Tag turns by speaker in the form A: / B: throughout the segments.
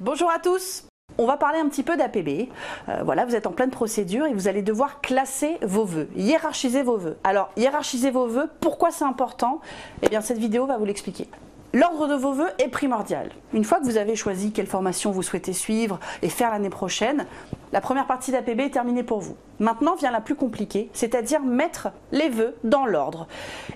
A: Bonjour à tous. On va parler un petit peu d'APB. Voilà, vous êtes en pleine procédure et vous allez devoir classer vos vœux, hiérarchiser vos vœux. Alors, hiérarchiser vos vœux, pourquoi c'est important? Eh bien, cette vidéo va vous l'expliquer. L'ordre de vos vœux est primordial. Une fois que vous avez choisi quelle formation vous souhaitez suivre et faire l'année prochaine, la première partie d'APB est terminée pour vous. Maintenant vient la plus compliquée, c'est-à-dire mettre les vœux dans l'ordre.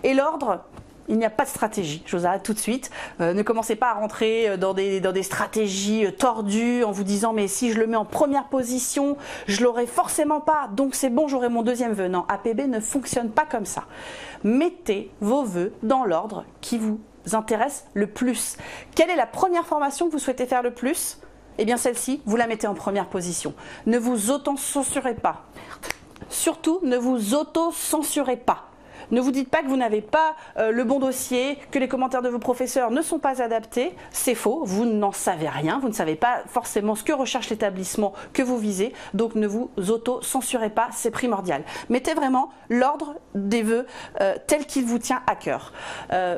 A: Et l'ordre, il n'y a pas de stratégie, je vous arrête tout de suite. Ne commencez pas à rentrer dans des stratégies tordues en vous disant mais si je le mets en première position, je l'aurai forcément pas, donc c'est bon, j'aurai mon deuxième vœu. Non, APB ne fonctionne pas comme ça. Mettez vos vœux dans l'ordre qui vous intéresse le plus. Quelle est la première formation que vous souhaitez faire le plus? Eh bien celle-ci, vous la mettez en première position. Ne vous auto-censurez pas. Surtout, ne vous auto-censurez pas. Ne vous dites pas que vous n'avez pas le bon dossier, que les commentaires de vos professeurs ne sont pas adaptés. C'est faux, vous n'en savez rien, vous ne savez pas forcément ce que recherche l'établissement que vous visez. Donc ne vous auto-censurez pas, c'est primordial. Mettez vraiment l'ordre des vœux tel qu'il vous tient à cœur.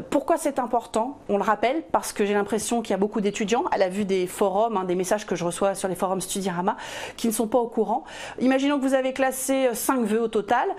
A: Pourquoi c'est important? On le rappelle parce que j'ai l'impression qu'il y a beaucoup d'étudiants, à la vue des forums, des messages que je reçois sur les forums Studirama, qui ne sont pas au courant. Imaginons que vous avez classé 5 vœux au total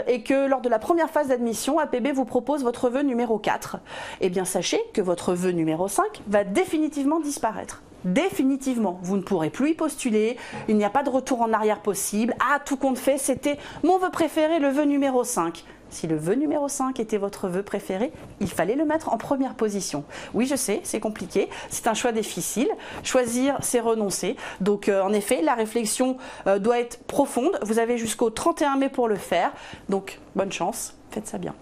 A: et que lors de la première phase d'admission, APB vous propose votre vœu numéro 4. Eh bien sachez que votre vœu numéro 5 va définitivement disparaître. Définitivement, vous ne pourrez plus y postuler, il n'y a pas de retour en arrière possible. Ah, tout compte fait, c'était mon vœu préféré, le vœu numéro 5. Si le vœu numéro 5 était votre vœu préféré, il fallait le mettre en première position. Oui, je sais, c'est compliqué, c'est un choix difficile. Choisir, c'est renoncer. Donc, en effet, la réflexion doit être profonde. Vous avez jusqu'au 31 mai pour le faire. Donc, bonne chance, faites ça bien.